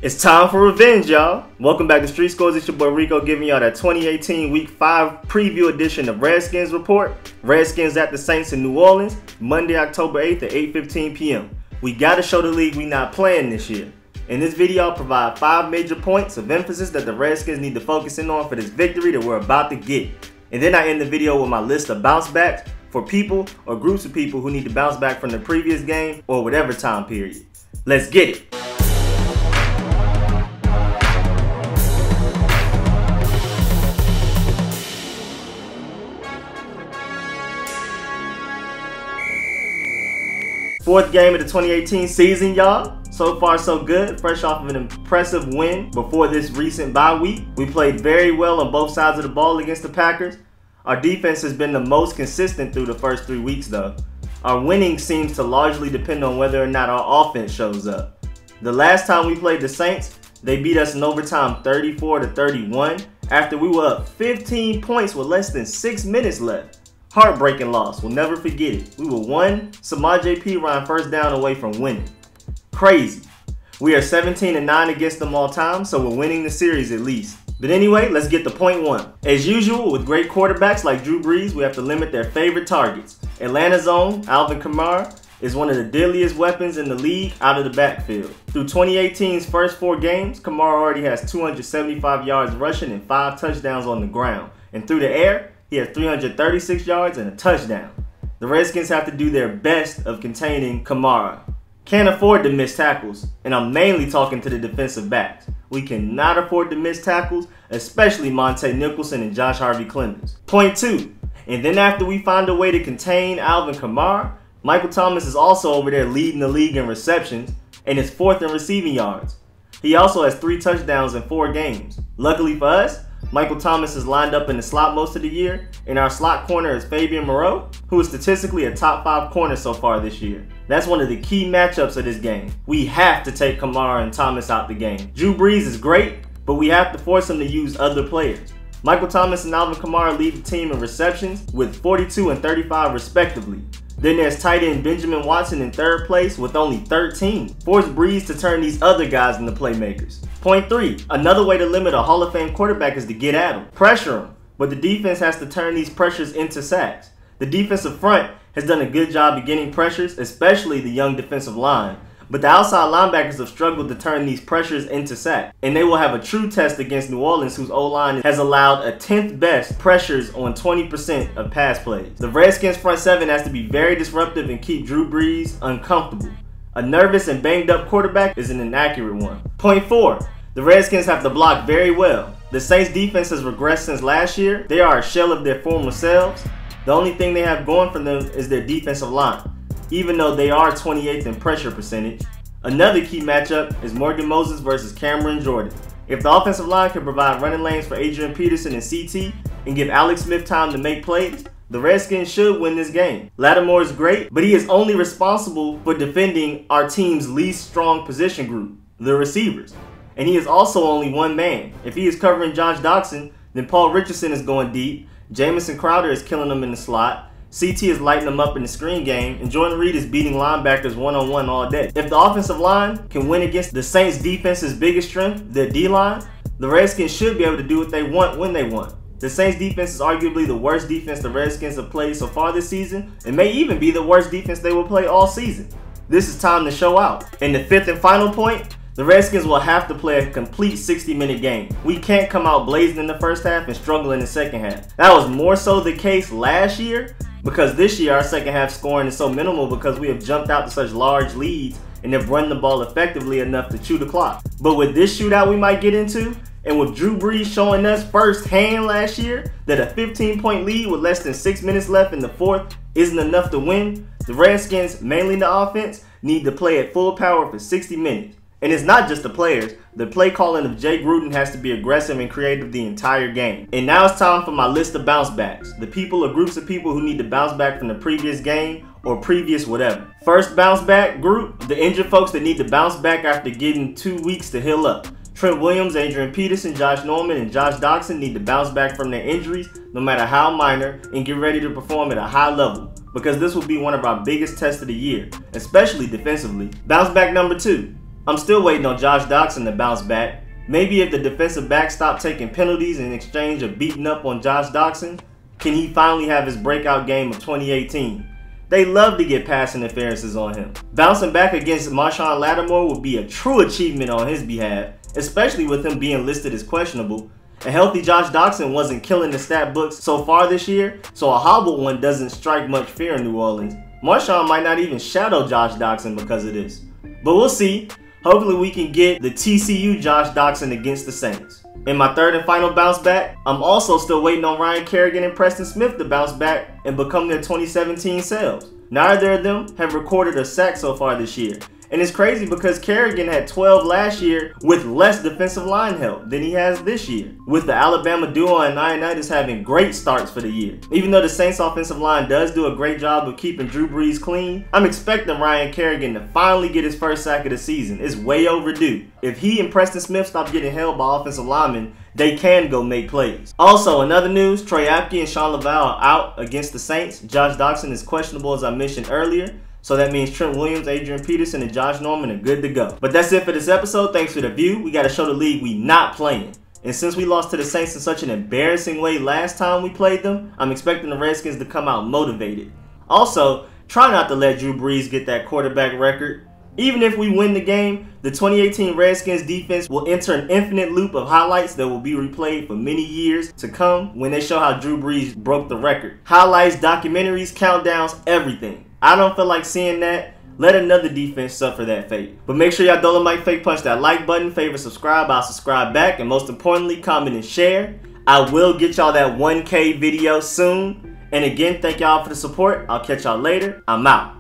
It's time for revenge, y'all. Welcome back to Street Scores. It's your boy Rico giving y'all that 2018 Week 5 preview edition of Redskins Report. Redskins at the Saints in New Orleans, Monday, October 8th at 8:15 p.m. We gotta show the league we not playing this year. In this video, I'll provide 5 major points of emphasis that the Redskins need to focus in on for this victory that we're about to get. And then I end the video with my list of bounce backs for people or groups of people who need to bounce back from the previous game or whatever time period. Let's get it. Fourth game of the 2018 season, y'all. So far, so good. Fresh off of an impressive win before this recent bye week. We played very well on both sides of the ball against the Packers. Our defense has been the most consistent through the first 3 weeks, though. Our winning seems to largely depend on whether or not our offense shows up. The last time we played the Saints, they beat us in overtime 34-31 after we were up 15 points with less than 6 minutes left. Heartbreaking loss. We'll never forget it. We were one Samaj P. first down away from winning. Crazy. We are 17-9 against them all time, so we're winning the series at least. But anyway, let's get to point 1. As usual, with great quarterbacks like Drew Brees, we have to limit their favorite targets. Atlanta's own Alvin Kamara is one of the deadliest weapons in the league out of the backfield. Through 2018's first 4 games, Kamara already has 275 yards rushing and 5 touchdowns on the ground. And through the air, he has 336 yards and a touchdown. The Redskins have to do their best of containing Kamara. Can't afford to miss tackles, and I'm mainly talking to the defensive backs. We cannot afford to miss tackles, especially Monte Nicholson and Josh Harvey Clemens. Point 2, and then after we find a way to contain Alvin Kamara, Michael Thomas is also over there leading the league in receptions and is 4th in receiving yards. He also has 3 touchdowns in 4 games. Luckily for us, Michael Thomas is lined up in the slot most of the year, and our slot corner is Fabian Moreau, who is statistically a top 5 corner so far this year. That's one of the key matchups of this game. We have to take Kamara and Thomas out the game. Drew Brees is great, but we have to force him to use other players. Michael Thomas and Alvin Kamara lead the team in receptions with 42 and 35 respectively. Then there's tight end Benjamin Watson in 3rd place with only 13. Force Brees to turn these other guys into playmakers. Point 3, another way to limit a Hall of Fame quarterback is to get at him. Pressure him, but the defense has to turn these pressures into sacks. The defensive front has done a good job of getting pressures, especially the young defensive line. But the outside linebackers have struggled to turn these pressures into sacks. And they will have a true test against New Orleans, whose O-line has allowed a 10th best pressures on 20% of pass plays. The Redskins front 7 has to be very disruptive and keep Drew Brees uncomfortable. A nervous and banged up quarterback is an inaccurate one. Point 4, the Redskins have to block very well. The Saints defense has regressed since last year. They are a shell of their former selves. The only thing they have going for them is their defensive line, even though they are 28th in pressure percentage. Another key matchup is Morgan Moses versus Cameron Jordan. If the offensive line can provide running lanes for Adrian Peterson and CT and give Alex Smith time to make plays, the Redskins should win this game. Lattimore is great, but he is only responsible for defending our team's least strong position group, the receivers. And he is also only one man. If he is covering Josh Doctson, then Paul Richardson is going deep, Jamison Crowder is killing him in the slot, CT is lighting them up in the screen game, and Jordan Reed is beating linebackers one-on-one all day. If the offensive line can win against the Saints defense's biggest strength, their D-line, the Redskins should be able to do what they want when they want. The Saints defense is arguably the worst defense the Redskins have played so far this season, and may even be the worst defense they will play all season. This is time to show out. And the 5th and final point, the Redskins will have to play a complete 60-minute game. We can't come out blazing in the first half and struggle in the second half. That was more so the case last year, because this year our second half scoring is so minimal because we have jumped out to such large leads and have run the ball effectively enough to chew the clock. But with this shootout we might get into, and with Drew Brees showing us firsthand last year that a 15-point lead with less than 6 minutes left in the 4th isn't enough to win, the Redskins, mainly the offense, need to play at full power for 60 minutes. And it's not just the players. The play calling of Jay Gruden has to be aggressive and creative the entire game. And now it's time for my list of bounce backs. The people or groups of people who need to bounce back from the previous game or previous whatever. First bounce back group, the injured folks that need to bounce back after getting 2 weeks to heal up. Trent Williams, Adrian Peterson, Josh Norman, and Josh Doctson need to bounce back from their injuries, no matter how minor, and get ready to perform at a high level, because this will be one of our biggest tests of the year, especially defensively. Bounce back number 2. I'm still waiting on Josh Doctson to bounce back. Maybe if the defensive back stop taking penalties in exchange of beating up on Josh Doctson, can he finally have his breakout game of 2018? They love to get pass interferences on him. Bouncing back against Marshawn Lattimore would be a true achievement on his behalf, especially with him being listed as questionable. A healthy Josh Doctson wasn't killing the stat books so far this year, so a hobbled one doesn't strike much fear in New Orleans. Marshawn might not even shadow Josh Doctson because of this. But we'll see. Hopefully we can get the TCU Josh Doctson against the Saints. In my third and final bounce back, I'm also still waiting on Ryan Kerrigan and Preston Smith to bounce back and become their 2017 selves. Neither of them have recorded a sack so far this year. And it's crazy because Kerrigan had 12 last year with less defensive line help than he has this year, with the Alabama duo and Ioannidis having great starts for the year. Even though the Saints offensive line does do a great job of keeping Drew Brees clean, I'm expecting Ryan Kerrigan to finally get his first sack of the season. It's way overdue. If he and Preston Smith stop getting held by offensive linemen, they can go make plays. Also, in other news, Troy Apke and Sean Laval are out against the Saints. Josh Doctson is questionable, as I mentioned earlier. So that means Trent Williams, Adrian Peterson, and Josh Norman are good to go. But that's it for this episode. Thanks for the view. We got to show the league we not playing. And since we lost to the Saints in such an embarrassing way last time we played them, I'm expecting the Redskins to come out motivated. Also, try not to let Drew Brees get that quarterback record. Even if we win the game, the 2018 Redskins defense will enter an infinite loop of highlights that will be replayed for many years to come when they show how Drew Brees broke the record. Highlights, documentaries, countdowns, everything. I don't feel like seeing that. Let another defense suffer that fate. But make sure y'all Dolemite fake punch that like button, favorite, subscribe, I'll subscribe back, and most importantly, comment and share. I will get y'all that 1K video soon. And again, thank y'all for the support. I'll catch y'all later. I'm out.